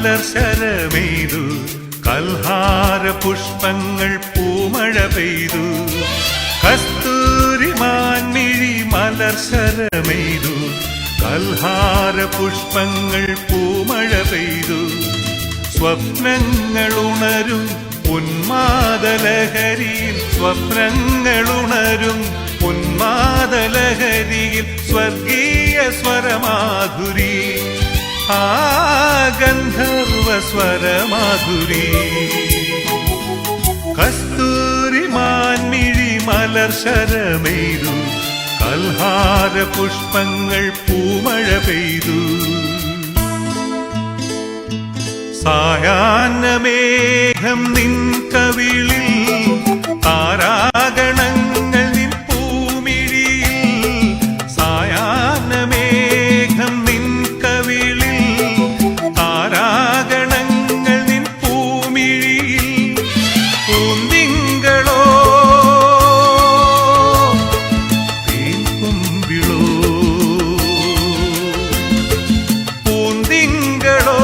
മലർശരമെയ്തു കൽഹാര പുഷ്പങ്ങൾ പൂമഴ പെയ്തു കസ്തൂരി മാൻമിഴി മലർശരമെയ്തു കൽഹാര പുഷ്പങ്ങൾ പൂമഴ പെയ്തു സ്വപ്നങ്ങളുണരും ഉന്മാദലഹരിയിൽ സ്വപ്നങ്ങളുണരും ഉന്മാദലഹരിയിൽ സ്വർഗീയ സ്വരമാധുരി ആ ഗന്ധർവ സ്വരമാധുരി കസ്തൂരി മാൻമിഴി മലർശരമെയ്തു കൽഹാര പുഷ്പങ്ങൾ പൂമഴ പെയ്തു സായാഹ്നമേഘം നിൻ കവിളിൽ താരാഗണങ്ങൾ നിൻ പൂമിഴിയിൽ സായാഹ്നമേഘം നിൻ കവിളിൽ താരാഗണങ്ങൾ നിൻ പൂമിഴിയിൽ പൂന്തിങ്കളോ തേൻകുമ്പിളോ പൂന്തിങ്കളോ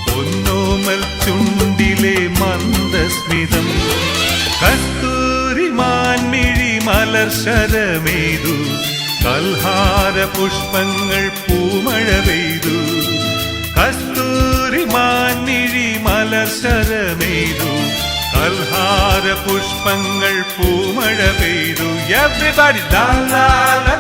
പൊന്നോമൽ ചുണ്ടിലെ മന്ദസ്മിതം കസ്തൂരി മാൻമിഴി മലർശരമെയ്തു കൽഹാര പുഷ്പങ്ങൾ പൂമഴ പെയ്തു കസ്തൂരി മാൻമിഴി മലർശരമെയ്തു കൽഹാര പുഷ്പങ്ങൾ പൂമഴ പെയ്തു. Everybody la la la